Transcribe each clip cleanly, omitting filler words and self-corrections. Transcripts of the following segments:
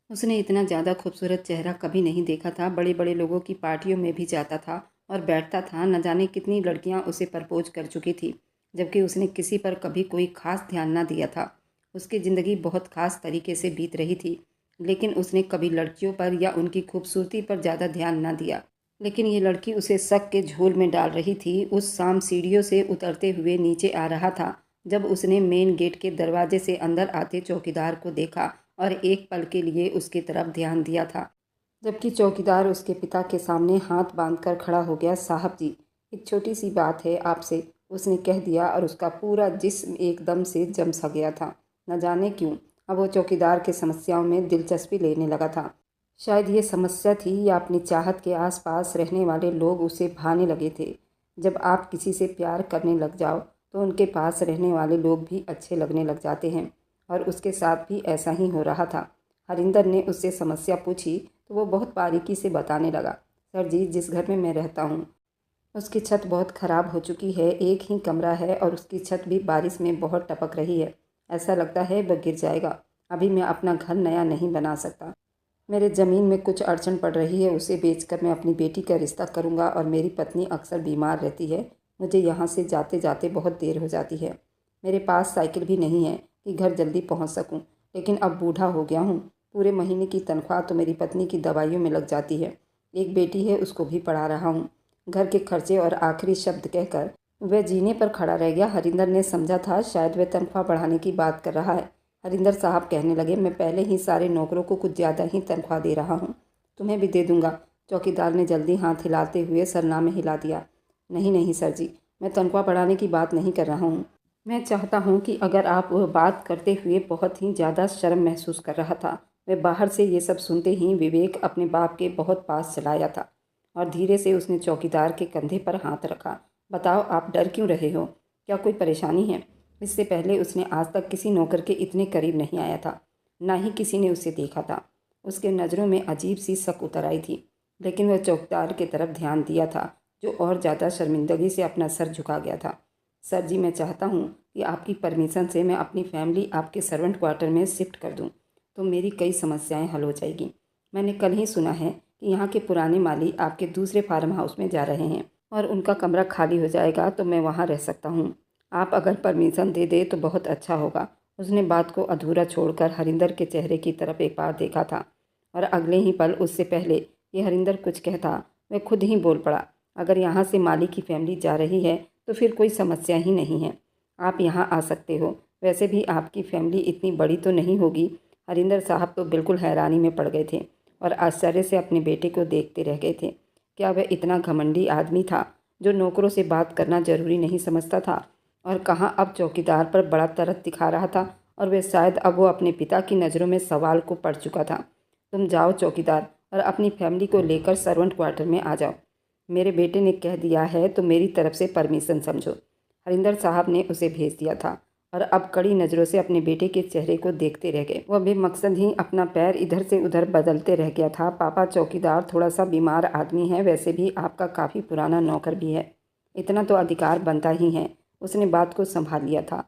उसने इतना ज़्यादा खूबसूरत चेहरा कभी नहीं देखा था। बड़े बड़े लोगों की पार्टियों में भी जाता था और बैठता था। न जाने कितनी लड़कियां उसे प्रपोज कर चुकी थी, जबकि उसने किसी पर कभी कोई खास ध्यान ना दिया था। उसकी ज़िंदगी बहुत खास तरीके से बीत रही थी, लेकिन उसने कभी लड़कियों पर या उनकी खूबसूरती पर ज़्यादा ध्यान ना दिया। लेकिन ये लड़की उसे शक के झोल में डाल रही थी। उस शाम सीढ़ियों से उतरते हुए नीचे आ रहा था जब उसने मेन गेट के दरवाजे से अंदर आते चौकीदार को देखा और एक पल के लिए उसकी तरफ ध्यान दिया था, जबकि चौकीदार उसके पिता के सामने हाथ बांधकर खड़ा हो गया। साहब जी, एक छोटी सी बात है आपसे, उसने कह दिया और उसका पूरा जिस्म एकदम से जम सा गया था। न जाने क्यों अब वो चौकीदार के समस्याओं में दिलचस्पी लेने लगा था। शायद ये समस्या थी या अपनी चाहत के आसपास रहने वाले लोग उसे भाने लगे थे। जब आप किसी से प्यार करने लग जाओ तो उनके पास रहने वाले लोग भी अच्छे लगने लग जाते हैं, और उसके साथ भी ऐसा ही हो रहा था। हरिंदर ने उससे समस्या पूछी तो वो बहुत बारीकी से बताने लगा। सर जी, जिस घर में मैं रहता हूँ उसकी छत बहुत ख़राब हो चुकी है। एक ही कमरा है और उसकी छत भी बारिश में बहुत टपक रही है। ऐसा लगता है वह गिर जाएगा। अभी मैं अपना घर नया नहीं बना सकता। मेरे ज़मीन में कुछ अड़चन पड़ रही है, उसे बेचकर मैं अपनी बेटी का रिश्ता करूँगा। और मेरी पत्नी अक्सर बीमार रहती है। मुझे यहाँ से जाते जाते बहुत देर हो जाती है। मेरे पास साइकिल भी नहीं है कि घर जल्दी पहुँच सकूँ, लेकिन अब बूढ़ा हो गया हूँ। पूरे महीने की तनख्वाह तो मेरी पत्नी की दवाइयों में लग जाती है। एक बेटी है, उसको भी पढ़ा रहा हूँ। घर के खर्चे और आखिरी शब्द कहकर वह जीने पर खड़ा रह गया। हरिंदर ने समझा था शायद वह तनख्वाह बढ़ाने की बात कर रहा है। हरिंदर साहब कहने लगे, मैं पहले ही सारे नौकरों को कुछ ज़्यादा ही तनख्वाह दे रहा हूँ, तुम्हें भी दे दूंगा। चौकीदार ने जल्दी हाथ हिलाते हुए सरनामे हिला दिया। नहीं नहीं सर जी, मैं तनख्वाह बढ़ाने की बात नहीं कर रहा हूँ। मैं चाहता हूँ कि अगर आप वह बात करते हुए बहुत ही ज़्यादा शर्म महसूस कर रहा था। वह बाहर से ये सब सुनते ही विवेक अपने बाप के बहुत पास चलाया था और धीरे से उसने चौकीदार के कंधे पर हाथ रखा। बताओ, आप डर क्यों रहे हो? क्या कोई परेशानी है? इससे पहले उसने आज तक किसी नौकर के इतने करीब नहीं आया था, ना ही किसी ने उसे देखा था। उसके नज़रों में अजीब सी शक उतर आई थी, लेकिन वह चौकीदार की तरफ ध्यान दिया था, जो और ज़्यादा शर्मिंदगी से अपना सर झुका गया था। सर जी, मैं चाहता हूँ कि आपकी परमिशन से मैं अपनी फैमिली आपके सर्वेंट क्वार्टर में शिफ्ट कर दूँ, तो मेरी कई समस्याएं हल हो जाएगी। मैंने कल ही सुना है कि यहाँ के पुराने माली आपके दूसरे फार्म हाउस में जा रहे हैं और उनका कमरा खाली हो जाएगा, तो मैं वहाँ रह सकता हूँ। आप अगर परमिशन दे दे तो बहुत अच्छा होगा। उसने बात को अधूरा छोड़कर हरिंदर के चेहरे की तरफ एक बार देखा था, और अगले ही पल, उससे पहले कि हरिंदर कुछ कहता, वह खुद ही बोल पड़ा। अगर यहाँ से माली की फैमिली जा रही है तो फिर कोई समस्या ही नहीं है, आप यहाँ आ सकते हो। वैसे भी आपकी फैमिली इतनी बड़ी तो नहीं होगी। हरिंदर साहब तो बिल्कुल हैरानी में पड़ गए थे और आश्चर्य से अपने बेटे को देखते रह गए थे। क्या वह इतना घमंडी आदमी था जो नौकरों से बात करना जरूरी नहीं समझता था? और कहाँ अब चौकीदार पर बड़ा तरस दिखा रहा था, और वह शायद अब वो अपने पिता की नज़रों में सवाल को पड़ चुका था। तुम जाओ चौकीदार, और अपनी फैमिली को लेकर सर्वेंट क्वार्टर में आ जाओ। मेरे बेटे ने कह दिया है तो मेरी तरफ से परमिशन समझो। हरिंदर साहब ने उसे भेज दिया था और अब कड़ी नज़रों से अपने बेटे के चेहरे को देखते रह गए। वह बेमकसद ही अपना पैर इधर से उधर बदलते रह गया था। पापा, चौकीदार थोड़ा सा बीमार आदमी है, वैसे भी आपका काफ़ी पुराना नौकर भी है, इतना तो अधिकार बनता ही है। उसने बात को संभाल लिया था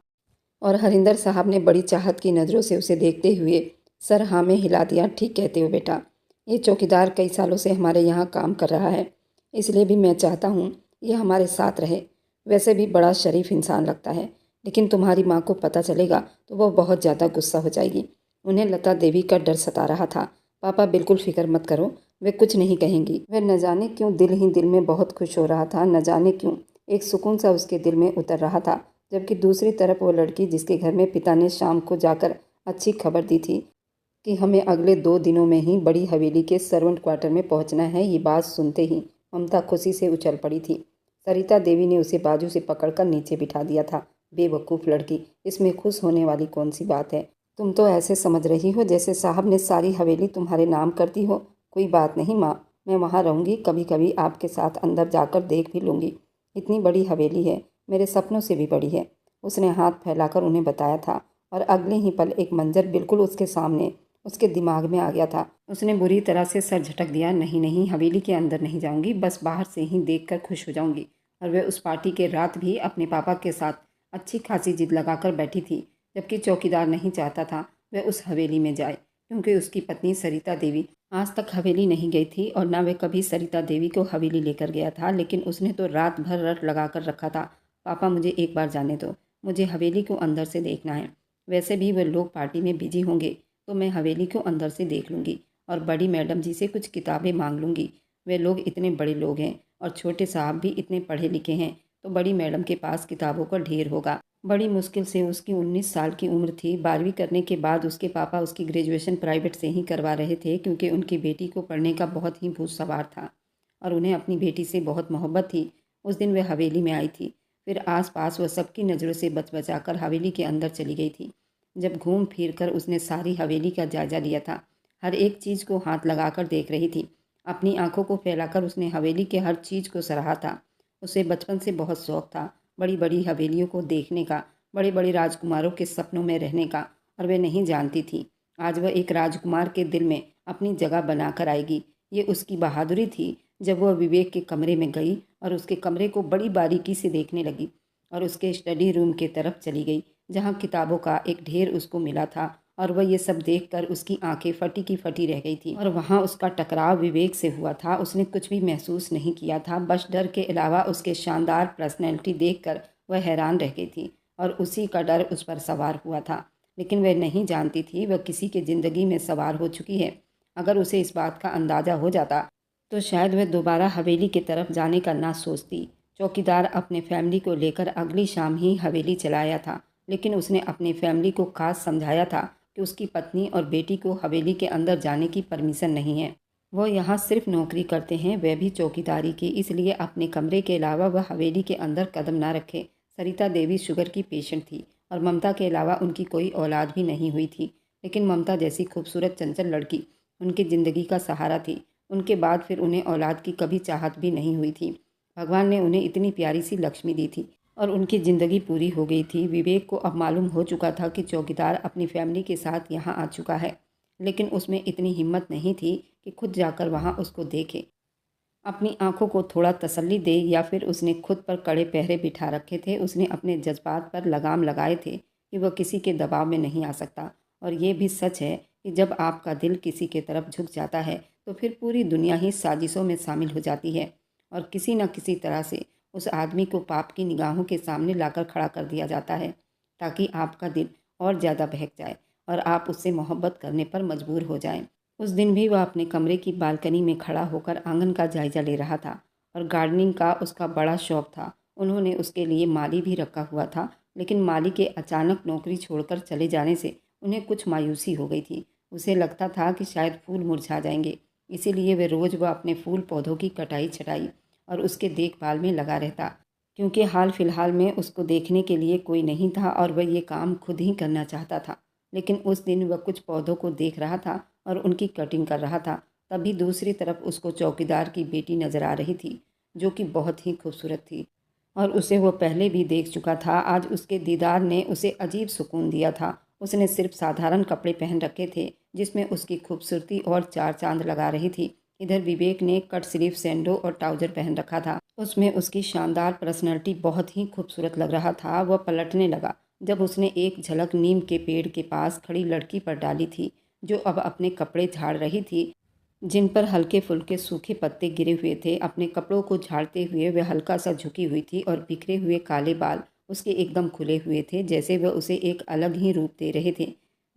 और हरिंदर साहब ने बड़ी चाहत की नज़रों से उसे देखते हुए सर हाँ में हिला दिया। ठीक कहते हो बेटा, ये चौकीदार कई सालों से हमारे यहाँ काम कर रहा है, इसलिए भी मैं चाहता हूँ ये हमारे साथ रहे। वैसे भी बड़ा शरीफ इंसान लगता है, लेकिन तुम्हारी माँ को पता चलेगा तो वो बहुत ज़्यादा गुस्सा हो जाएगी। उन्हें लता देवी का डर सता रहा था। पापा, बिल्कुल फिक्र मत करो, वे कुछ नहीं कहेंगी। वह न जाने क्यों दिल ही दिल में बहुत खुश हो रहा था। न जाने क्यों एक सुकून सा उसके दिल में उतर रहा था, जबकि दूसरी तरफ वो लड़की जिसके घर में पिता ने शाम को जाकर अच्छी खबर दी थी कि हमें अगले 2 दिनों में ही बड़ी हवेली के सर्वेंट क्वार्टर में पहुंचना है, ये बात सुनते ही ममता खुशी से उछल पड़ी थी। सरिता देवी ने उसे बाजू से पकड़कर नीचे बिठा दिया था। बेवकूफ़ लड़की, इसमें खुश होने वाली कौन सी बात है? तुम तो ऐसे समझ रही हो जैसे साहब ने सारी हवेली तुम्हारे नाम कर दी हो। कोई बात नहीं माँ, मैं वहाँ रहूँगी, कभी कभी आपके साथ अंदर जाकर देख भी लूँगी। इतनी बड़ी हवेली है, मेरे सपनों से भी बड़ी है। उसने हाथ फैलाकर उन्हें बताया था, और अगले ही पल एक मंजर बिल्कुल उसके सामने उसके दिमाग में आ गया था। उसने बुरी तरह से सर झटक दिया। नहीं नहीं, हवेली के अंदर नहीं जाऊंगी, बस बाहर से ही देखकर खुश हो जाऊंगी। और वह उस पार्टी के रात भी अपने पापा के साथ अच्छी खासी जिद लगाकर बैठी थी, जबकि चौकीदार नहीं चाहता था वह उस हवेली में जाए। क्योंकि उसकी पत्नी सरिता देवी आज तक हवेली नहीं गई थी और ना वह कभी सरिता देवी को हवेली लेकर गया था। लेकिन उसने तो रात भर रट लगा कर रखा था, पापा मुझे एक बार जाने दो, मुझे हवेली को अंदर से देखना है। वैसे भी वे लोग पार्टी में बिजी होंगे तो मैं हवेली को अंदर से देख लूँगी और बड़ी मैडम जी से कुछ किताबें मांग लूँगी। वे लोग इतने बड़े लोग हैं और छोटे साहब भी इतने पढ़े लिखे हैं, तो बड़ी मैडम के पास किताबों का ढेर होगा। बड़ी मुश्किल से उसकी 19 साल की उम्र थी। 12वीं करने के बाद उसके पापा उसकी ग्रेजुएशन प्राइवेट से ही करवा रहे थे, क्योंकि उनकी बेटी को पढ़ने का बहुत ही भूत सवार था और उन्हें अपनी बेटी से बहुत मोहब्बत थी। उस दिन वह हवेली में आई थी, फिर आसपास वह सबकी नज़रों से बच बचाकर हवेली के अंदर चली गई थी। जब घूम फिर कर उसने सारी हवेली का जायजा लिया था, हर एक चीज़ को हाथ लगाकर देख रही थी। अपनी आंखों को फैलाकर उसने हवेली के हर चीज़ को सराहा था। उसे बचपन से बहुत शौक था बड़ी बड़ी हवेलियों को देखने का, बड़े बड़े राजकुमारों के सपनों में रहने का, और वह नहीं जानती थी आज वह एक राजकुमार के दिल में अपनी जगह बनाकर आएगी। ये उसकी बहादुरी थी। जब वह विवेक के कमरे में गई और उसके कमरे को बड़ी बारीकी से देखने लगी और उसके स्टडी रूम के तरफ चली गई, जहाँ किताबों का एक ढेर उसको मिला था, और वह ये सब देखकर उसकी आंखें फटी की फटी रह गई थी। और वहाँ उसका टकराव विवेक से हुआ था। उसने कुछ भी महसूस नहीं किया था, बस डर के अलावा उसके शानदार पर्सनैलिटी देखकर वह हैरान रह गई थी और उसी का डर उस पर सवार हुआ था। लेकिन वह नहीं जानती थी वह किसी की ज़िंदगी में सवार हो चुकी है। अगर उसे इस बात का अंदाज़ा हो जाता तो शायद वह दोबारा हवेली की तरफ जाने का ना सोचती। चौकीदार अपने फैमिली को लेकर अगली शाम ही हवेली चला आया था, लेकिन उसने अपनी फैमिली को खास समझाया था कि उसकी पत्नी और बेटी को हवेली के अंदर जाने की परमिशन नहीं है। वो यहाँ सिर्फ नौकरी करते हैं, वह भी चौकीदारी की, इसलिए अपने कमरे के अलावा वह हवेली के अंदर कदम ना रखे। सरिता देवी शुगर की पेशेंट थी और ममता के अलावा उनकी कोई औलाद भी नहीं हुई थी। लेकिन ममता जैसी खूबसूरत चंचल लड़की उनकी ज़िंदगी का सहारा थी। उनके बाद फिर उन्हें औलाद की कभी चाहत भी नहीं हुई थी। भगवान ने उन्हें इतनी प्यारी सी लक्ष्मी दी थी और उनकी ज़िंदगी पूरी हो गई थी। विवेक को अब मालूम हो चुका था कि चौकीदार अपनी फैमिली के साथ यहाँ आ चुका है, लेकिन उसमें इतनी हिम्मत नहीं थी कि खुद जाकर वहाँ उसको देखे, अपनी आंखों को थोड़ा तसल्ली दे, या फिर उसने खुद पर कड़े पहरे बिठा रखे थे। उसने अपने जज्बात पर लगाम लगाए थे कि वह किसी के दबाव में नहीं आ सकता। और ये भी सच है कि जब आपका दिल किसी के तरफ झुक जाता है तो फिर पूरी दुनिया ही साजिशों में शामिल हो जाती है और किसी न किसी तरह से उस आदमी को पाप की निगाहों के सामने लाकर खड़ा कर दिया जाता है, ताकि आपका दिल और ज़्यादा बहक जाए और आप उससे मोहब्बत करने पर मजबूर हो जाएं। उस दिन भी वह अपने कमरे की बालकनी में खड़ा होकर आंगन का जायजा ले रहा था और गार्डनिंग का उसका बड़ा शौक था। उन्होंने उसके लिए माली भी रखा हुआ था, लेकिन माली के अचानक नौकरी छोड़कर चले जाने से उन्हें कुछ मायूसी हो गई थी। उसे लगता था कि शायद फूल मुरझा जाएंगे, इसीलिए वह अपने फूल पौधों की कटाई छटाई और उसके देखभाल में लगा रहता, क्योंकि हाल फिलहाल में उसको देखने के लिए कोई नहीं था और वह ये काम खुद ही करना चाहता था। लेकिन उस दिन वह कुछ पौधों को देख रहा था और उनकी कटिंग कर रहा था। तभी दूसरी तरफ उसको चौकीदार की बेटी नजर आ रही थी, जो कि बहुत ही खूबसूरत थी और उसे वो पहले भी देख चुका था। आज उसके दीदार ने उसे अजीब सुकून दिया था। उसने सिर्फ साधारण कपड़े पहन रखे थे, जिसमें उसकी खूबसूरती और चार चांद लगा रही थी। इधर विवेक ने कट स्लीव सैंडो और ट्राउजर पहन रखा था। उसमें उसकी शानदार पर्सनैलिटी बहुत ही खूबसूरत लग रहा था। वह पलटने लगा जब उसने एक झलक नीम के पेड़ के पास खड़ी लड़की पर डाली थी, जो अब अपने कपड़े झाड़ रही थी, जिन पर हल्के फुल्के सूखे पत्ते गिरे हुए थे। अपने कपड़ों को झाड़ते हुए वह हल्का सा झुकी हुई थी और बिखरे हुए काले बाल उसके एकदम खुले हुए थे, जैसे वह उसे एक अलग ही रूप दे रहे थे।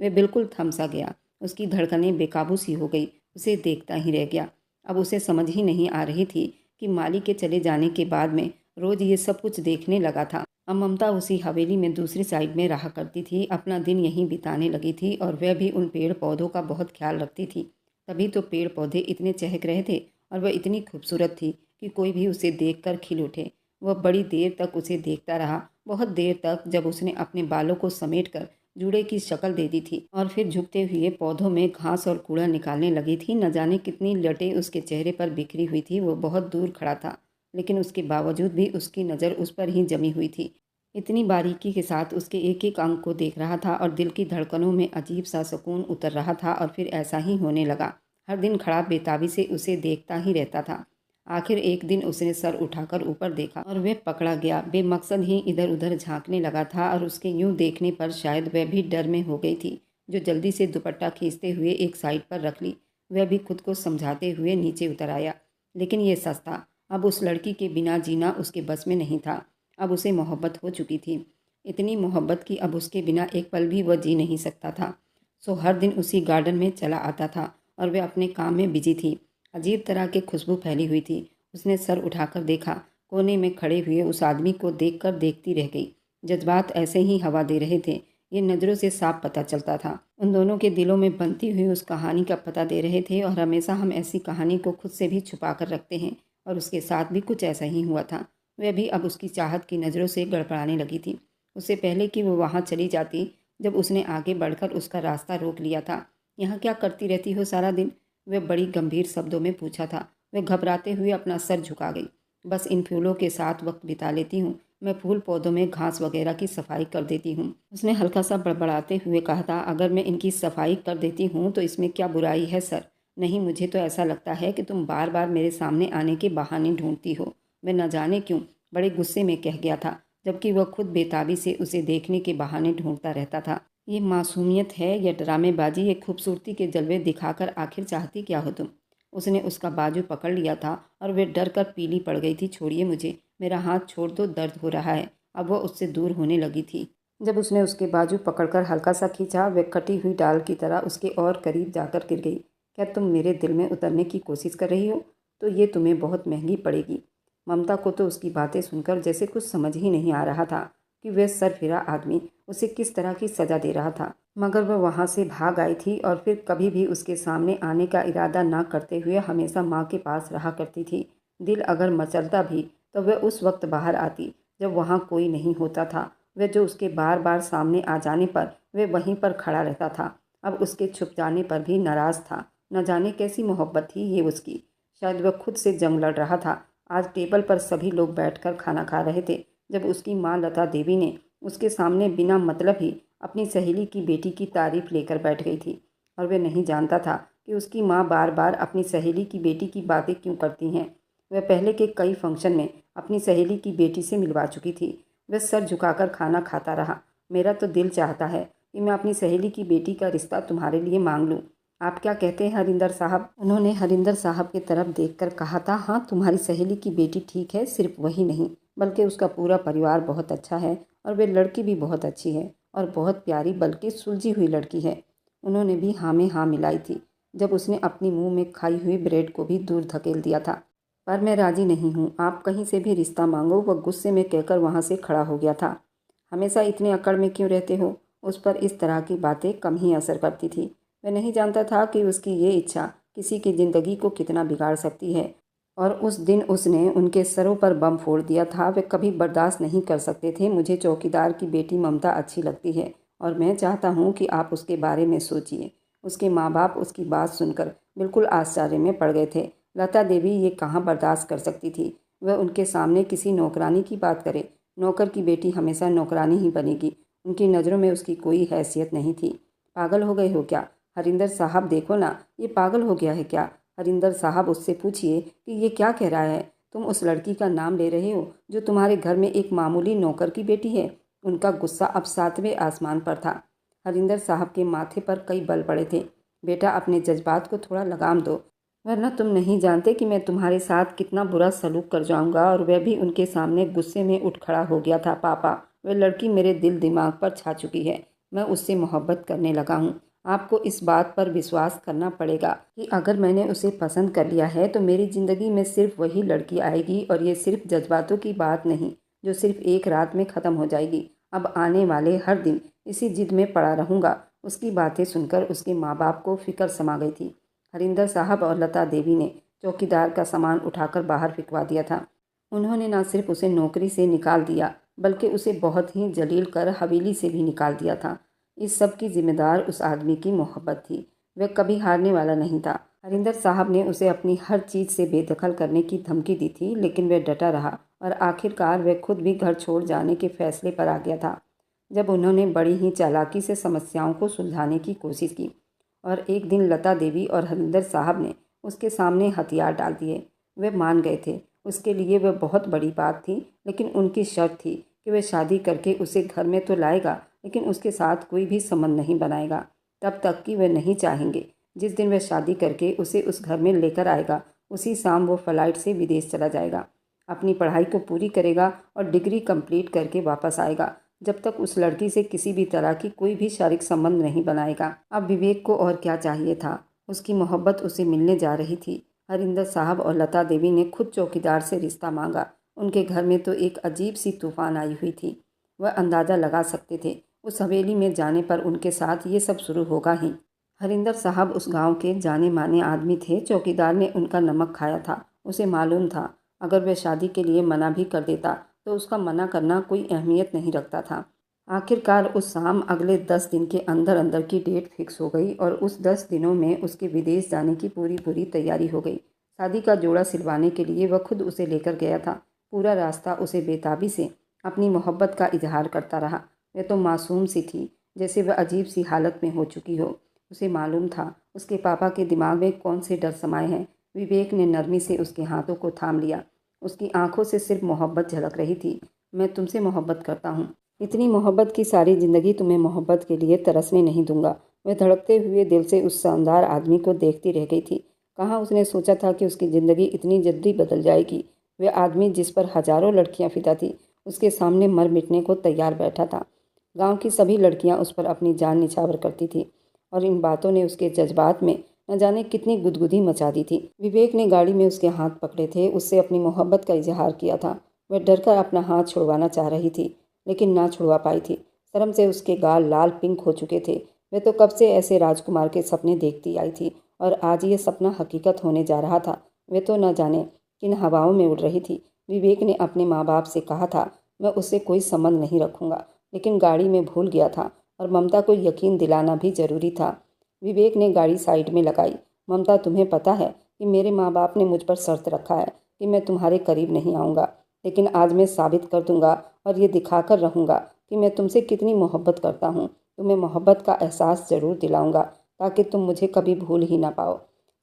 वह बिल्कुल थम सा गया, उसकी धड़कनें बेकाबू सी हो गई, उसे देखता ही रह गया। अब उसे समझ ही नहीं आ रही थी कि माली के चले जाने के बाद में रोज़ ये सब कुछ देखने लगा था। अब ममता उसी हवेली में दूसरी साइड में रहा करती थी, अपना दिन यहीं बिताने लगी थी और वह भी उन पेड़ पौधों का बहुत ख्याल रखती थी। तभी तो पेड़ पौधे इतने चहक रहे थे और वह इतनी खूबसूरत थी कि कोई भी उसे देखकर खिल उठे। वह बड़ी देर तक उसे देखता रहा, बहुत देर तक, जब उसने अपने बालों को समेटकर जूड़े की शक्ल दे दी थी और फिर झुकते हुए पौधों में घास और कूड़ा निकालने लगी थी। न जाने कितनी लटें उसके चेहरे पर बिखरी हुई थी। वो बहुत दूर खड़ा था, लेकिन उसके बावजूद भी उसकी नज़र उस पर ही जमी हुई थी। इतनी बारीकी के साथ उसके एक एक अंग को देख रहा था और दिल की धड़कनों में अजीब सा सुकून उतर रहा था। और फिर ऐसा ही होने लगा। हर दिन खड़ा बेताबी से उसे देखता ही रहता था। आखिर एक दिन उसने सर उठाकर ऊपर देखा और वह पकड़ा गया। बेमकसद ही इधर उधर झांकने लगा था और उसके यूं देखने पर शायद वह भी डर में हो गई थी। जो जल्दी से दुपट्टा खींचते हुए एक साइड पर रख ली। वह भी खुद को समझाते हुए नीचे उतर आया। लेकिन ये सच था, अब उस लड़की के बिना जीना उसके बस में नहीं था। अब उसे मोहब्बत हो चुकी थी, इतनी मोहब्बत कि अब उसके बिना एक पल भी वह जी नहीं सकता था। सो हर दिन उसी गार्डन में चला आता था और वह अपने काम में बिजी थी। अजीब तरह की खुशबू फैली हुई थी। उसने सर उठाकर देखा, कोने में खड़े हुए उस आदमी को देखकर देखती रह गई। जज्बात ऐसे ही हवा दे रहे थे, ये नज़रों से साफ पता चलता था। उन दोनों के दिलों में बनती हुई उस कहानी का पता दे रहे थे, और हमेशा हम ऐसी कहानी को खुद से भी छुपा कर रखते हैं, और उसके साथ भी कुछ ऐसा ही हुआ था। वह भी अब उसकी चाहत की नज़रों से गड़बड़ाने लगी थी। उससे पहले कि वो वहाँ चली जाती, जब उसने आगे बढ़कर उसका रास्ता रोक लिया था। यहाँ क्या करती रहती हो सारा दिन? वह बड़ी गंभीर शब्दों में पूछा था। वह घबराते हुए अपना सर झुका गई। बस इन फूलों के साथ वक्त बिता लेती हूँ। मैं फूल पौधों में घास वगैरह की सफाई कर देती हूँ। उसने हल्का सा बड़बड़ाते हुए कहा था, अगर मैं इनकी सफाई कर देती हूँ तो इसमें क्या बुराई है सर? नहीं, मुझे तो ऐसा लगता है कि तुम बार बार मेरे सामने आने के बहाने ढूंढती हो। मैं न जाने क्यों बड़े गुस्से में कह गया था, जबकि वह खुद बेताबी से उसे देखने के बहाने ढूंढता रहता था। ये मासूमियत है या ड्रामेबाजी? ये खूबसूरती के जलवे दिखाकर आखिर चाहती क्या हो तुम? उसने उसका बाजू पकड़ लिया था और वे डर कर पीली पड़ गई थी। छोड़िए मुझे, मेरा हाथ छोड़ दो, दर्द हो रहा है। अब वह उससे दूर होने लगी थी। जब उसने उसके बाजू पकड़कर हल्का सा खींचा, वह कटी हुई डाल की तरह उसके और करीब जाकर गिर गई। क्या तुम मेरे दिल में उतरने की कोशिश कर रही हो? तो ये तुम्हें बहुत महंगी पड़ेगी। ममता को तो उसकी बातें सुनकर जैसे कुछ समझ ही नहीं आ रहा था कि वह सरफिरा आदमी उसे किस तरह की सज़ा दे रहा था। मगर वह वहाँ से भाग आई थी और फिर कभी भी उसके सामने आने का इरादा ना करते हुए हमेशा माँ के पास रहा करती थी। दिल अगर मचलता भी तो वह उस वक्त बाहर आती जब वहाँ कोई नहीं होता था। वह जो उसके बार बार सामने आ जाने पर वह वहीं पर खड़ा रहता था, अब उसके छुप जाने पर भी नाराज़ था। न जाने कैसी मोहब्बत थी ये उसकी। शायद वह खुद से जंग लड़ रहा था। आज टेबल पर सभी लोग बैठकर खाना खा रहे थे, जब उसकी माँ लता देवी ने उसके सामने बिना मतलब ही अपनी सहेली की बेटी की तारीफ लेकर बैठ गई थी। और वह नहीं जानता था कि उसकी माँ बार बार अपनी सहेली की बेटी की बातें क्यों करती हैं। वह पहले के कई फंक्शन में अपनी सहेली की बेटी से मिलवा चुकी थी। वह सर झुकाकर खाना खाता रहा। मेरा तो दिल चाहता है कि मैं अपनी सहेली की बेटी का रिश्ता तुम्हारे लिए मांग लूँ। आप क्या कहते हैं हरिंदर साहब? उन्होंने हरिंदर साहब की तरफ देखकर कहा था, हाँ, तुम्हारी सहेली की बेटी ठीक है, सिर्फ वही नहीं बल्कि उसका पूरा परिवार बहुत अच्छा है, और वे लड़की भी बहुत अच्छी है और बहुत प्यारी बल्कि सुलझी हुई लड़की है। उन्होंने भी हाँ में हाँ मिलाई थी, जब उसने अपनी मुंह में खाई हुई ब्रेड को भी दूर धकेल दिया था। पर मैं राजी नहीं हूँ, आप कहीं से भी रिश्ता मांगो, वह गुस्से में कहकर वहाँ से खड़ा हो गया था। हमेशा इतने अकड़ में क्यों रहते हो? उस पर इस तरह की बातें कम ही असर करती थी। वह नहीं जानता था कि उसकी ये इच्छा किसी की ज़िंदगी को कितना बिगाड़ सकती है। और उस दिन उसने उनके सरों पर बम फोड़ दिया था। वे कभी बर्दाश्त नहीं कर सकते थे। मुझे चौकीदार की बेटी ममता अच्छी लगती है और मैं चाहता हूँ कि आप उसके बारे में सोचिए। उसके माँ बाप उसकी बात सुनकर बिल्कुल आश्चर्य में पड़ गए थे। लता देवी ये कहाँ बर्दाश्त कर सकती थी वह उनके सामने किसी नौकरानी की बात करे। नौकर की बेटी हमेशा नौकरानी ही बनेगी। उनकी नज़रों में उसकी कोई हैसियत नहीं थी। पागल हो गए हो क्या? हरिंदर साहब देखो ना, ये पागल हो गया है क्या? हरिंदर साहब, उससे पूछिए कि ये क्या कह रहा है। तुम उस लड़की का नाम ले रहे हो जो तुम्हारे घर में एक मामूली नौकर की बेटी है। उनका गुस्सा अब 7वें आसमान पर था। हरिंदर साहब के माथे पर कई बल पड़े थे। बेटा, अपने जज्बात को थोड़ा लगाम दो, वरना तुम नहीं जानते कि मैं तुम्हारे साथ कितना बुरा सलूक कर जाऊंगा। और वह भी उनके सामने गुस्से में उठ खड़ा हो गया था। पापा, वह लड़की मेरे दिल दिमाग पर छा चुकी है। मैं उससे मोहब्बत करने लगा हूँ। आपको इस बात पर विश्वास करना पड़ेगा कि अगर मैंने उसे पसंद कर लिया है तो मेरी ज़िंदगी में सिर्फ वही लड़की आएगी, और ये सिर्फ जज्बातों की बात नहीं जो सिर्फ एक रात में ख़त्म हो जाएगी। अब आने वाले हर दिन इसी जिद में पड़ा रहूँगा। उसकी बातें सुनकर उसके माँ बाप को फिक्र समा गई थी। हरिंदर साहब और लता देवी ने चौकीदार का सामान उठाकर बाहर फिकवा दिया था। उन्होंने न सिर्फ उसे नौकरी से निकाल दिया बल्कि उसे बहुत ही जलील कर हवेली से भी निकाल दिया था। इस सब की जिम्मेदार उस आदमी की मोहब्बत थी। वह कभी हारने वाला नहीं था। हरिंदर साहब ने उसे अपनी हर चीज़ से बेदखल करने की धमकी दी थी, लेकिन वह डटा रहा और आखिरकार वह खुद भी घर छोड़ जाने के फैसले पर आ गया था। जब उन्होंने बड़ी ही चालाकी से समस्याओं को सुलझाने की कोशिश की और एक दिन लता देवी और हरिंदर साहब ने उसके सामने हथियार डाल दिए, वे मान गए थे। उसके लिए वह बहुत बड़ी बात थी, लेकिन उनकी शर्त थी कि वह शादी करके उसे घर में तो लाएगा, लेकिन उसके साथ कोई भी संबंध नहीं बनाएगा। तब तक कि वे नहीं चाहेंगे। जिस दिन वह शादी करके उसे उस घर में लेकर आएगा, उसी शाम वो फ्लाइट से विदेश चला जाएगा, अपनी पढ़ाई को पूरी करेगा और डिग्री कंप्लीट करके वापस आएगा। जब तक उस लड़की से किसी भी तरह की कोई भी शारीरिक संबंध नहीं बनाएगा। अब विवेक को और क्या चाहिए था? उसकी मोहब्बत उसे मिलने जा रही थी। हरिंदर साहब और लता देवी ने खुद चौकीदार से रिश्ता मांगा। उनके घर में तो एक अजीब सी तूफान आई हुई थी। वह अंदाज़ा लगा सकते थे उस हवेली में जाने पर उनके साथ ये सब शुरू होगा ही। हरिंदर साहब उस गांव के जाने माने आदमी थे। चौकीदार ने उनका नमक खाया था। उसे मालूम था अगर वह शादी के लिए मना भी कर देता तो उसका मना करना कोई अहमियत नहीं रखता था। आखिरकार उस शाम अगले 10 दिन के अंदर अंदर की डेट फिक्स हो गई और उस 10 दिनों में उसके विदेश जाने की पूरी तैयारी हो गई। शादी का जोड़ा सिलवाने के लिए वह खुद उसे लेकर गया था। पूरा रास्ता उसे बेताबी से अपनी मोहब्बत का इजहार करता रहा। वह तो मासूम सी थी, जैसे वह अजीब सी हालत में हो चुकी हो। उसे मालूम था उसके पापा के दिमाग में कौन से डर समाये हैं। विवेक ने नरमी से उसके हाथों को थाम लिया। उसकी आंखों से सिर्फ मोहब्बत झलक रही थी। मैं तुमसे मोहब्बत करता हूँ, इतनी मोहब्बत की सारी ज़िंदगी तुम्हें मोहब्बत के लिए तरसने नहीं दूंगा। वह धड़कते हुए दिल से उस शानदार आदमी को देखती रह गई थी। कहाँ उसने सोचा था कि उसकी ज़िंदगी इतनी जल्दी बदल जाएगी। वह आदमी जिस पर हजारों लड़कियां फिदा थी, उसके सामने मर मिटने को तैयार बैठा था। गांव की सभी लड़कियां उस पर अपनी जान निछावर करती थी और इन बातों ने उसके जज्बात में न जाने कितनी गुदगुदी मचा दी थी। विवेक ने गाड़ी में उसके हाथ पकड़े थे, उससे अपनी मोहब्बत का इजहार किया था। वह डरकर अपना हाथ छुड़वाना चाह रही थी, लेकिन ना छुड़वा पाई थी। शर्म से उसके गाल लाल पिंक हो चुके थे। वह तो कब से ऐसे राजकुमार के सपने देखती आई थी और आज ये सपना हकीकत होने जा रहा था। वे तो न जाने किन हवाओं में उड़ रही थी। विवेक ने अपने माँ बाप से कहा था मैं उससे कोई संबंध नहीं रखूंगा, लेकिन गाड़ी में भूल गया था और ममता को यकीन दिलाना भी जरूरी था। विवेक ने गाड़ी साइड में लगाई। ममता, तुम्हें पता है कि मेरे माँ बाप ने मुझ पर शर्त रखा है कि मैं तुम्हारे करीब नहीं आऊँगा, लेकिन आज मैं साबित कर दूंगा और ये दिखाकर रहूँगा कि मैं तुमसे कितनी मोहब्बत करता हूँ। तुम्हें मोहब्बत का एहसास ज़रूर दिलाऊंगा ताकि तुम मुझे कभी भूल ही ना पाओ।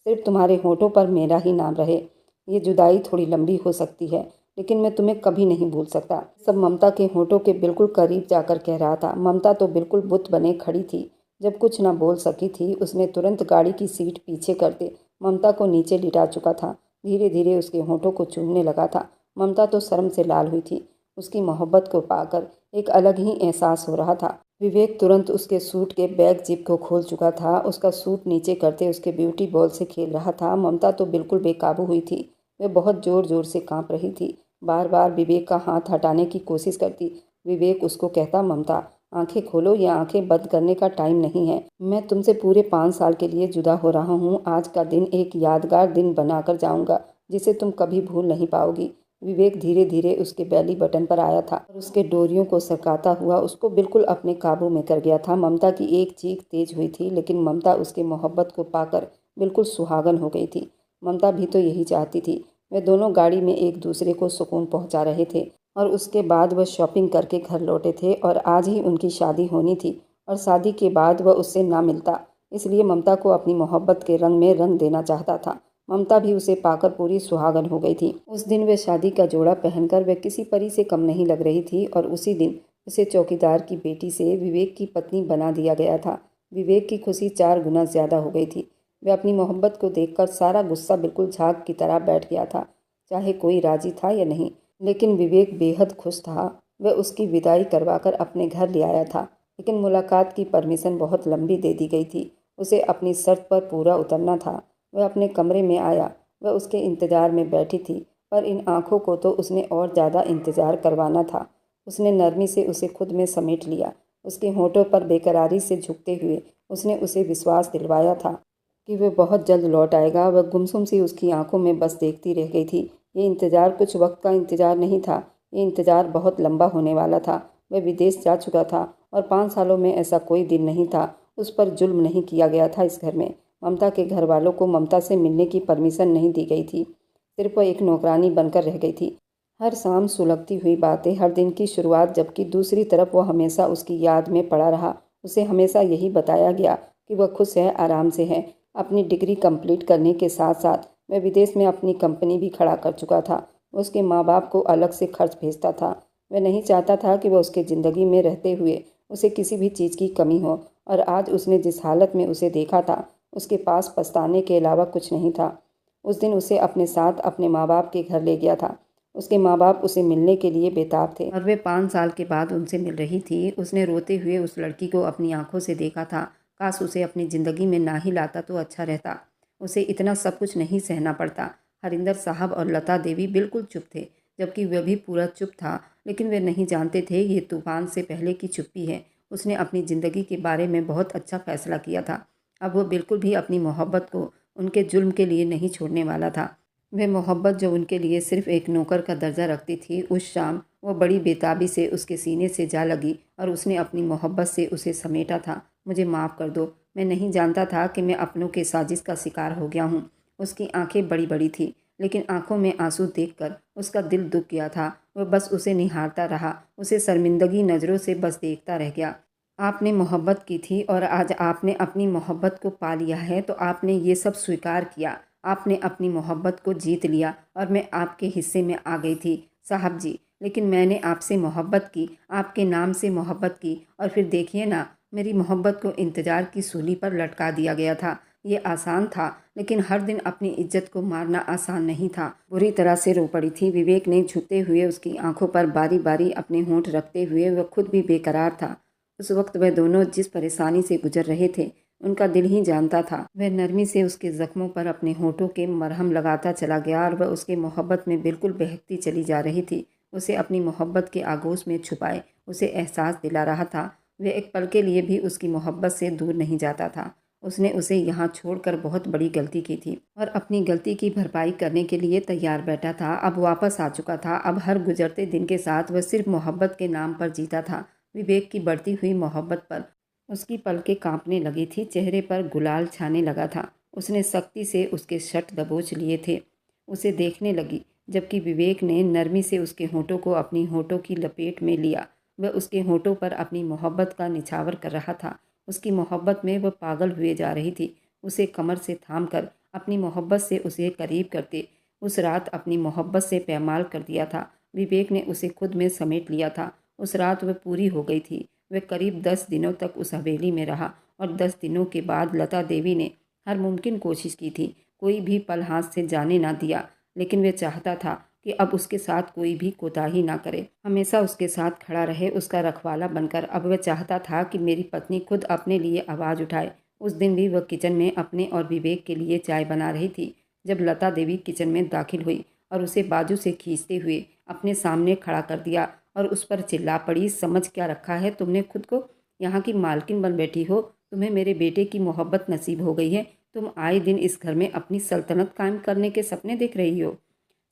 सिर्फ तुम्हारे होठों पर मेरा ही नाम रहे। ये जुदाई थोड़ी लंबी हो सकती है, लेकिन मैं तुम्हें कभी नहीं भूल सकता। सब ममता के होठों के बिल्कुल करीब जाकर कह रहा था। ममता तो बिल्कुल बुत बने खड़ी थी। जब कुछ ना बोल सकी थी, उसने तुरंत गाड़ी की सीट पीछे करते ममता को नीचे लिटा चुका था। धीरे धीरे उसके होठों को चूमने लगा था। ममता तो शर्म से लाल हुई थी। उसकी मोहब्बत को पाकर एक अलग ही एहसास हो रहा था। विवेक तुरंत उसके सूट के बैक जिप को खोल चुका था। उसका सूट नीचे करते उसके ब्यूटी बॉल से खेल रहा था। ममता तो बिल्कुल बेकाबू हुई थी। वह बहुत जोर जोर से कांप रही थी। बार बार विवेक का हाथ हटाने की कोशिश करती। विवेक उसको कहता, ममता आंखें खोलो, ये आंखें बंद करने का टाइम नहीं है। मैं तुमसे पूरे 5 साल के लिए जुदा हो रहा हूँ। आज का दिन एक यादगार दिन बनाकर जाऊँगा जिसे तुम कभी भूल नहीं पाओगी। विवेक धीरे धीरे उसके बेली बटन पर आया था और उसके डोरियों को सरकाता हुआ उसको बिल्कुल अपने काबू में कर गया था। ममता की एक चीख तेज हुई थी, लेकिन ममता उसके मोहब्बत को पाकर बिल्कुल सुहागन हो गई थी। ममता भी तो यही चाहती थी। वे दोनों गाड़ी में एक दूसरे को सुकून पहुंचा रहे थे और उसके बाद वह शॉपिंग करके घर लौटे थे और आज ही उनकी शादी होनी थी और शादी के बाद वह उससे ना मिलता। इसलिए ममता को अपनी मोहब्बत के रंग में रंग देना चाहता था। ममता भी उसे पाकर पूरी सुहागन हो गई थी। उस दिन वे शादी का जोड़ा पहनकर वे किसी परी से कम नहीं लग रही थी और उसी दिन उसे चौकीदार की बेटी से विवेक की पत्नी बना दिया गया था। विवेक की खुशी 4 गुना ज्यादा हो गई थी। वह अपनी मोहब्बत को देखकर सारा गुस्सा बिल्कुल झाग की तरह बैठ गया था, चाहे कोई राजी था या नहीं। लेकिन विवेक बेहद खुश था। वह उसकी विदाई करवाकर अपने घर ले आया था, लेकिन मुलाकात की परमिशन बहुत लंबी दे दी गई थी। उसे अपनी शर्त पर पूरा उतरना था। वह अपने कमरे में आया। वह उसके इंतजार में बैठी थी, पर इन आंखों को तो उसने और ज़्यादा इंतजार करवाना था। उसने नरमी से उसे खुद में समेट लिया। उसके होठों पर बेकरारी से झुकते हुए उसने उसे विश्वास दिलवाया था कि वह बहुत जल्द लौट आएगा। वह गुमसुम सी उसकी आंखों में बस देखती रह गई थी। ये इंतज़ार कुछ वक्त का इंतज़ार नहीं था। ये इंतज़ार बहुत लंबा होने वाला था। वह विदेश जा चुका था और 5 सालों में ऐसा कोई दिन नहीं था उस पर जुल्म नहीं किया गया था। इस घर में ममता के घर वालों को ममता से मिलने की परमिशन नहीं दी गई थी। सिर्फ वह एक नौकरानी बनकर रह गई थी। हर शाम सुलगती हुई बातें, हर दिन की शुरुआत, जबकि दूसरी तरफ वह हमेशा उसकी याद में पड़ा रहा। उसे हमेशा यही बताया गया कि वह खुश है, आराम से है। अपनी डिग्री कंप्लीट करने के साथ साथ वह विदेश में अपनी कंपनी भी खड़ा कर चुका था। उसके माँ बाप को अलग से खर्च भेजता था। वह नहीं चाहता था कि वह उसके ज़िंदगी में रहते हुए उसे किसी भी चीज़ की कमी हो और आज उसने जिस हालत में उसे देखा था उसके पास पछताने के अलावा कुछ नहीं था। उस दिन उसे अपने साथ अपने माँ बाप के घर ले गया था। उसके माँ बाप उसे मिलने के लिए बेताब थे और वे 5 साल के बाद उनसे मिल रही थी। उसने रोते हुए उस लड़की को अपनी आंखों से देखा था। काश उसे अपनी ज़िंदगी में ना ही लाता तो अच्छा रहता। उसे इतना सब कुछ नहीं सहना पड़ता। हरिंदर साहब और लता देवी बिल्कुल चुप थे, जबकि वह भी पूरा चुप था, लेकिन वे नहीं जानते थे ये तूफान से पहले की चुप्पी है। उसने अपनी ज़िंदगी के बारे में बहुत अच्छा फैसला किया था। अब वो बिल्कुल भी अपनी मोहब्बत को उनके जुल्म के लिए नहीं छोड़ने वाला था। वह मोहब्बत जो उनके लिए सिर्फ एक नौकर का दर्जा रखती थी, उस शाम वो बड़ी बेताबी से उसके सीने से जा लगी और उसने अपनी मोहब्बत से उसे समेटा था। मुझे माफ़ कर दो, मैं नहीं जानता था कि मैं अपनों के साजिश का शिकार हो गया हूँ। उसकी आंखें बड़ी बड़ी थी, लेकिन आंखों में आंसू देखकर उसका दिल दुख गया था। वह बस उसे निहारता रहा, उसे शर्मिंदगी नज़रों से बस देखता रह गया। आपने मोहब्बत की थी और आज आपने अपनी मोहब्बत को पा लिया है, तो आपने ये सब स्वीकार किया। आपने अपनी मोहब्बत को जीत लिया और मैं आपके हिस्से में आ गई थी साहब जी। लेकिन मैंने आपसे मोहब्बत की, आपके नाम से मोहब्बत की, और फिर देखिए ना, मेरी मोहब्बत को इंतज़ार की सूली पर लटका दिया गया था। ये आसान था, लेकिन हर दिन अपनी इज्जत को मारना आसान नहीं था। बुरी तरह से रो पड़ी थी। विवेक ने झुकते हुए उसकी आंखों पर बारी बारी अपने होंठ रखते हुए, वह खुद भी बेकरार था। उस वक्त वह दोनों जिस परेशानी से गुजर रहे थे, उनका दिल ही जानता था। वह नरमी से उसके जख्मों पर अपने होठों के मरहम लगाता चला गया और वह उसके मोहब्बत में बिल्कुल बहकती चली जा रही थी। उसे अपनी मोहब्बत के आगोश में छुपाए उसे एहसास दिला रहा था। वह एक पल के लिए भी उसकी मोहब्बत से दूर नहीं जाता था। उसने उसे यहाँ छोड़कर बहुत बड़ी गलती की थी और अपनी गलती की भरपाई करने के लिए तैयार बैठा था। अब वापस आ चुका था। अब हर गुजरते दिन के साथ वह सिर्फ मोहब्बत के नाम पर जीता था। विवेक की बढ़ती हुई मोहब्बत पर उसकी पलकें कांपने लगी थी, चेहरे पर गुलाल छाने लगा था। उसने सख्ती से उसके शर्ट दबोच लिए थे। उसे देखने लगी, जबकि विवेक ने नरमी से उसके होठों को अपनी होठों की लपेट में लिया। वह उसके होठों पर अपनी मोहब्बत का निछावर कर रहा था। उसकी मोहब्बत में वह पागल हुए जा रही थी। उसे कमर से थाम कर अपनी मोहब्बत से उसे करीब करते उस रात अपनी मोहब्बत से पैमाल कर दिया था। विवेक ने उसे खुद में समेट लिया था। उस रात वह पूरी हो गई थी। वह करीब 10 दिनों तक उस हवेली में रहा और 10 दिनों के बाद लता देवी ने हर मुमकिन कोशिश की थी। कोई भी पल हाथ से जाने ना दिया, लेकिन वह चाहता था कि अब उसके साथ कोई भी कोताही ना करे, हमेशा उसके साथ खड़ा रहे, उसका रखवाला बनकर। अब वह चाहता था कि मेरी पत्नी खुद अपने लिए आवाज़ उठाए। उस दिन भी वह किचन में अपने और विवेक के लिए चाय बना रही थी, जब लता देवी किचन में दाखिल हुई और उसे बाजू से खींचते हुए अपने सामने खड़ा कर दिया और उस पर चिल्ला पड़ी, समझ क्या रखा है तुमने खुद को? यहाँ की मालकिन बन बैठी हो। तुम्हें मेरे बेटे की मोहब्बत नसीब हो गई है। तुम आए दिन इस घर में अपनी सल्तनत कायम करने के सपने देख रही हो।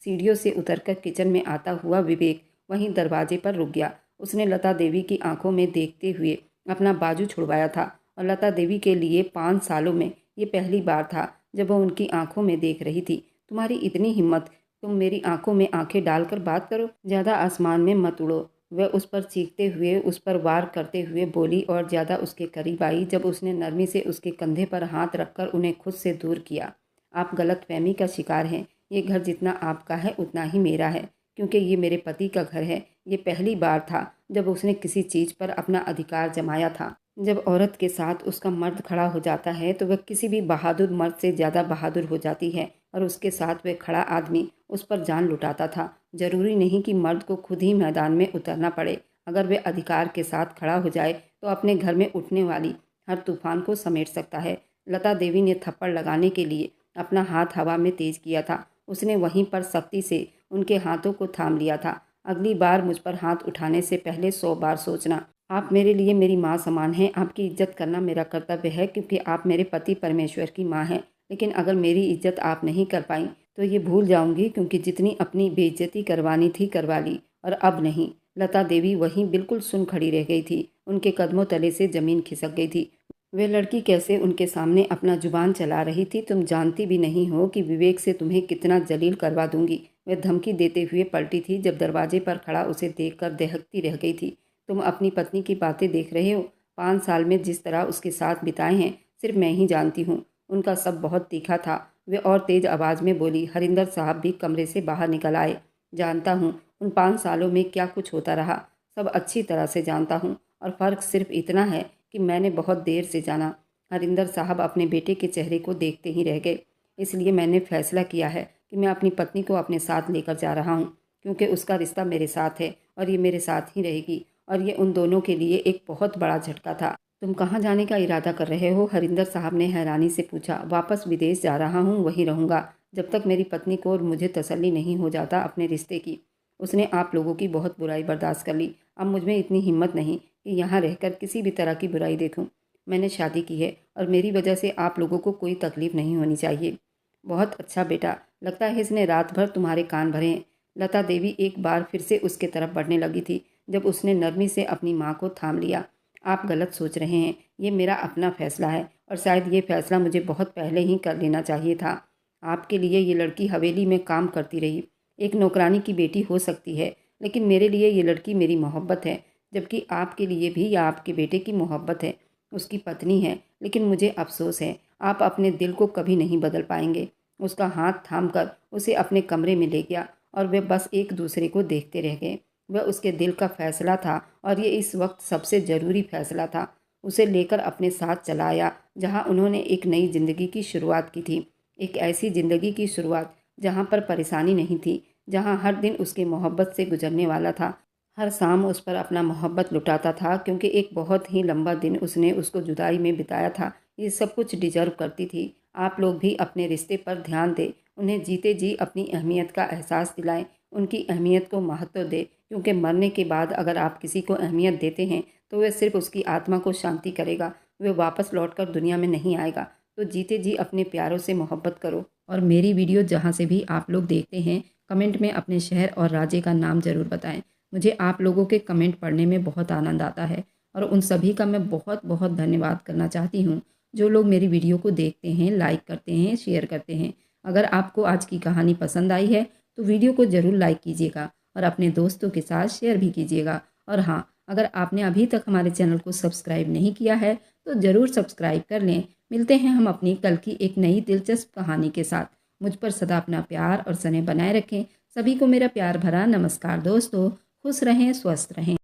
सीढ़ियों से उतरकर किचन में आता हुआ विवेक वहीं दरवाजे पर रुक गया। उसने लता देवी की आंखों में देखते हुए अपना बाजू छुड़वाया था और लता देवी के लिए 5 सालों में ये पहली बार था जब वह उनकी आंखों में देख रही थी। तुम्हारी इतनी हिम्मत, तुम मेरी आंखों में आंखें डालकर बात करो। ज़्यादा आसमान में मत उड़ो। वह उस पर चीखते हुए, उस पर वार करते हुए बोली और ज़्यादा उसके करीब आई जब उसने नरमी से उसके कंधे पर हाथ रखकर उन्हें खुद से दूर किया। आप गलतफहमी का शिकार हैं। ये घर जितना आपका है उतना ही मेरा है, क्योंकि ये मेरे पति का घर है। ये पहली बार था जब उसने किसी चीज़ पर अपना अधिकार जमाया था। जब औरत के साथ उसका मर्द खड़ा हो जाता है तो वह किसी भी बहादुर मर्द से ज़्यादा बहादुर हो जाती है और उसके साथ वह खड़ा आदमी उस पर जान लुटाता था। ज़रूरी नहीं कि मर्द को खुद ही मैदान में उतरना पड़े। अगर वह अधिकार के साथ खड़ा हो जाए तो अपने घर में उठने वाली हर तूफान को समेट सकता है। लता देवी ने थप्पड़ लगाने के लिए अपना हाथ हवा में तेज किया था। उसने वहीं पर सख्ती से उनके हाथों को थाम लिया था। अगली बार मुझ पर हाथ उठाने से पहले 100 बार सोचना। आप मेरे लिए मेरी माँ समान हैं। आपकी इज्जत करना मेरा कर्तव्य है, क्योंकि आप मेरे पति परमेश्वर की माँ हैं। लेकिन अगर मेरी इज्जत आप नहीं कर पाई तो ये भूल जाऊंगी, क्योंकि जितनी अपनी बेइज्जती करवानी थी करवा ली, और अब नहीं। लता देवी वहीं बिल्कुल सुन खड़ी रह गई थी। उनके कदमों तले से जमीन खिसक गई थी। वे लड़की कैसे उनके सामने अपना जुबान चला रही थी। तुम जानती भी नहीं हो कि विवेक से तुम्हें कितना जलील करवा दूंगी। वह धमकी देते हुए पलटी थी जब दरवाजे पर खड़ा उसे देखकर दहकती रह गई थी। तुम अपनी पत्नी की बातें देख रहे हो। 5 साल में जिस तरह उसके साथ बिताए हैं सिर्फ मैं ही जानती हूँ। उनका सब बहुत तीखा था। वे और तेज आवाज़ में बोली। हरिंदर साहब भी कमरे से बाहर निकल आए। जानता हूँ उन 5 सालों में क्या कुछ होता रहा, सब अच्छी तरह से जानता हूँ, और फ़र्क सिर्फ इतना है कि मैंने बहुत देर से जाना। हरिंदर साहब अपने बेटे के चेहरे को देखते ही रह गए। इसलिए मैंने फैसला किया है कि मैं अपनी पत्नी को अपने साथ लेकर जा रहा हूँ, क्योंकि उसका रिश्ता मेरे साथ है और ये मेरे साथ ही रहेगी। और ये उन दोनों के लिए एक बहुत बड़ा झटका था। तुम कहाँ जाने का इरादा कर रहे हो? हरिंदर साहब ने हैरानी से पूछा। वापस विदेश जा रहा हूँ, वहीं रहूँगा जब तक मेरी पत्नी को और मुझे तसल्ली नहीं हो जाता अपने रिश्ते की। उसने आप लोगों की बहुत बुराई बर्दाश्त कर ली। अब मुझ में इतनी हिम्मत नहीं कि यहाँ रहकर किसी भी तरह की बुराई देखूं। मैंने शादी की है और मेरी वजह से आप लोगों को कोई तकलीफ नहीं होनी चाहिए। बहुत अच्छा बेटा, लगता है इसने रात भर तुम्हारे कान भरे हैं। लता देवी एक बार फिर से उसके तरफ बढ़ने लगी थी जब उसने नरमी से अपनी माँ को थाम लिया। आप गलत सोच रहे हैं। ये मेरा अपना फैसला है और शायद ये फैसला मुझे बहुत पहले ही कर लेना चाहिए था। आपके लिए ये लड़की हवेली में काम करती रही, एक नौकरानी की बेटी हो सकती है, लेकिन मेरे लिए ये लड़की मेरी मोहब्बत है। जबकि आपके लिए भी या आपके बेटे की मोहब्बत है, उसकी पत्नी है। लेकिन मुझे अफसोस है, आप अपने दिल को कभी नहीं बदल पाएंगे। उसका हाथ थामकर उसे अपने कमरे में ले गया और वे बस एक दूसरे को देखते रह गए। वह उसके दिल का फैसला था और ये इस वक्त सबसे ज़रूरी फैसला था। उसे लेकर अपने साथ चला आया जहाँ उन्होंने एक नई ज़िंदगी की शुरुआत की थी। एक ऐसी ज़िंदगी की शुरुआत जहाँ पर परेशानी नहीं थी, जहाँ हर दिन उसके मोहब्बत से गुजरने वाला था। हर शाम उस पर अपना मोहब्बत लुटाता था, क्योंकि एक बहुत ही लंबा दिन उसने उसको जुदाई में बिताया था। ये सब कुछ डिजर्व करती थी। आप लोग भी अपने रिश्ते पर ध्यान दें, उन्हें जीते जी अपनी अहमियत का एहसास दिलाएं, उनकी अहमियत को महत्व दें, क्योंकि मरने के बाद अगर आप किसी को अहमियत देते हैं तो वह सिर्फ उसकी आत्मा को शांति करेगा, वह वापस लौटकर दुनिया में नहीं आएगा। तो जीते जी अपने प्यारों से मोहब्बत करो। और मेरी वीडियो जहाँ से भी आप लोग देखते हैं, कमेंट में अपने शहर और राज्य का नाम ज़रूर बताएं। मुझे आप लोगों के कमेंट पढ़ने में बहुत आनंद आता है और उन सभी का मैं बहुत बहुत धन्यवाद करना चाहती हूँ जो लोग मेरी वीडियो को देखते हैं, लाइक करते हैं, शेयर करते हैं। अगर आपको आज की कहानी पसंद आई है तो वीडियो को ज़रूर लाइक कीजिएगा और अपने दोस्तों के साथ शेयर भी कीजिएगा। और हाँ, अगर आपने अभी तक हमारे चैनल को सब्सक्राइब नहीं किया है तो ज़रूर सब्सक्राइब कर लें। मिलते हैं हम अपनी कल की एक नई दिलचस्प कहानी के साथ। मुझ पर सदा अपना प्यार और स्नेह बनाए रखें। सभी को मेरा प्यार भरा नमस्कार दोस्तों। खुश रहें, स्वस्थ रहें।